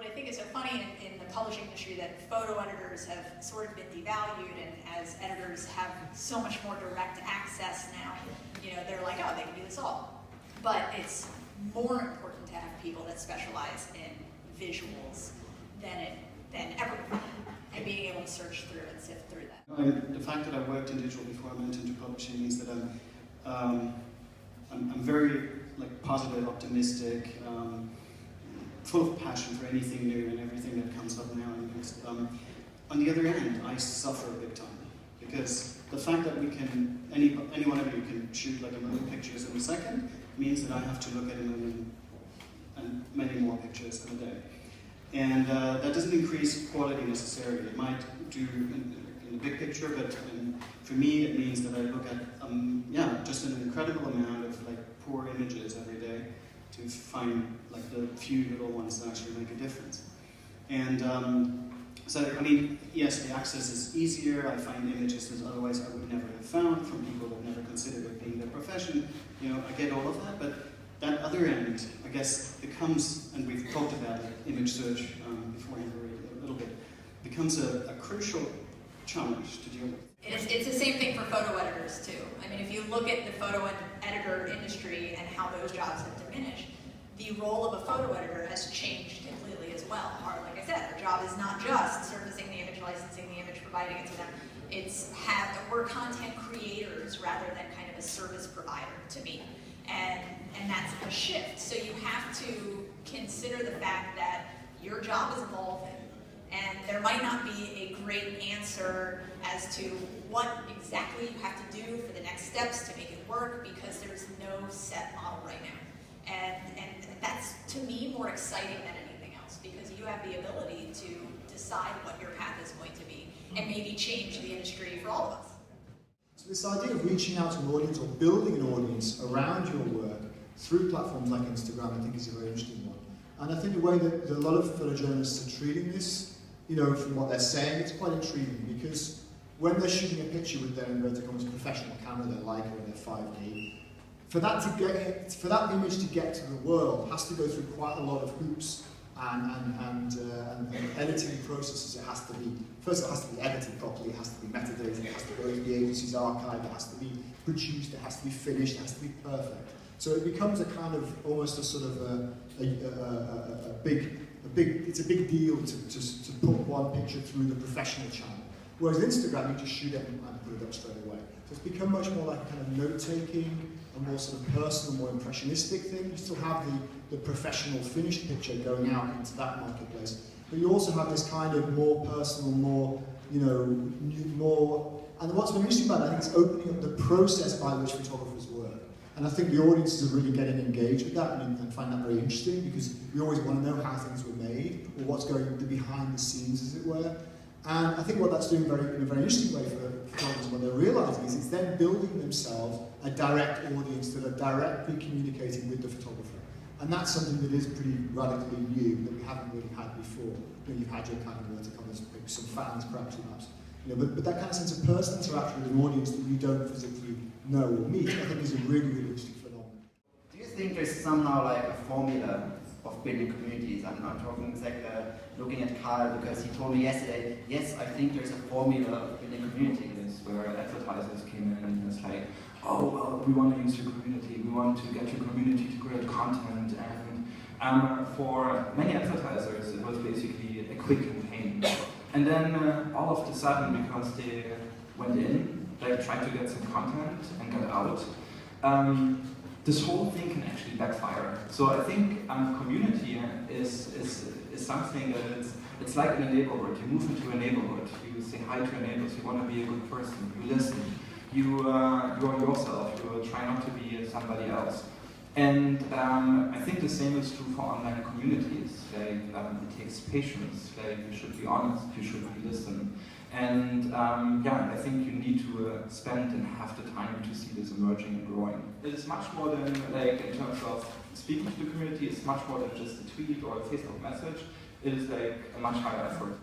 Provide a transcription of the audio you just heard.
what I think is so funny in the publishing industry that photo editors have sort of been devalued, and as editors have so much more direct access now, you know, they're like, oh, they can do this all. But it's more important to have people that specialize in visuals than ever before, and being able to search through and sift through that. The fact that I worked in digital before I went into publishing means that I'm very positive, optimistic, full of passion for anything new and everything that comes up now. And on the other hand, I suffer big time because the fact that we can, any one of you can shoot like a million pictures in a second means that I have to look at a million and many more pictures in a day. And that doesn't increase quality necessarily. It might do in the big picture, but for me it means that I look at just an incredible amount of poor images every day to find the few little ones that actually make a difference. And so, I mean, yes, the access is easier. I find images that otherwise I would never have found from people who have never considered it being their profession. You know, I get all of that, but that other end, I guess, becomes, and we've talked about it, image search beforehand a little bit, becomes a crucial challenge to deal with. It's the same thing for photo editors too. I mean, if you look at the photo editor industry and how those jobs have diminished, the role of a photo editor has changed completely as well. Like I said, our job is not just surfacing the image, licensing the image, providing it to them. We're content creators rather than kind of a service provider to me. And that's a shift. So you have to consider the fact that your job is evolving. And there might not be a great answer as to what exactly you have to do for the next steps to make it work, because there's no set model right now. And that's, to me, more exciting than anything else, because you have the ability to decide what your path is going to be and maybe change the industry for all of us. So this idea of reaching out to an audience or building an audience around your work through platforms like Instagram, I think is a very interesting one. And I think the way that a lot of photojournalists are treating this, you know, from what they're saying, it's quite intriguing, because when they're shooting a picture with their inverted commas professional camera, their Leica or their 5D, for that image to get to the world has to go through quite a lot of hoops and editing processes. It has to be, first it has to be edited properly, it has to be metadata, it has to go to the agency's archive, it has to be produced, it has to be finished, it has to be perfect. So it becomes a kind of, almost a sort of it's a big deal to put one picture through the professional channel. Whereas Instagram, you just shoot it and put it up straight away. So it's become much more like a kind of note-taking, a more sort of personal, more impressionistic thing. You still have the professional finished picture going out into that marketplace, but you also have this kind of more personal, more, you know, more, and what's been interesting about it, I think it's opening up the process by which photographers work. And I think the audiences are really getting engaged with that and find that very interesting, because we always want to know how things were made, or what's going on behind the scenes, as it were. And I think what that's doing in a very interesting way for photographers, what they're realizing is it's then building themselves a direct audience that are directly communicating with the photographer. And that's something that is pretty radically new, that we haven't really had before. You know, you've had your kind of verticals, some fans, perhaps. You know, but that kind of sense of personal interaction with an audience that you don't physically know or meet, I think is a really, really interesting phenomenon. Do you think there's somehow like a formula of building communities? I'm not talking exactly looking at Carl, because he told me yesterday, yes, I think there's a formula of building communities, where advertisers came in and it's like, oh, well, we want to use your community, we want to get your community to create content, and for many advertisers it was basically a quick campaign. And then all of a sudden, because they went in, they tried to get some content and got out, this whole thing can actually backfire. So I think community is something that it's like in a neighborhood. You move into a neighborhood, you say hi to your neighbors, you want to be a good person, you listen, you are yourself, you try not to be somebody else. And I think the same is true for online communities. Like, it takes patience, like, you should be honest, you should listen. And yeah, I think you need to spend and have the time to see this emerging and growing. It is much more than, like, in terms of speaking to the community, it's much more than just a tweet or a Facebook message. It is like a much higher effort.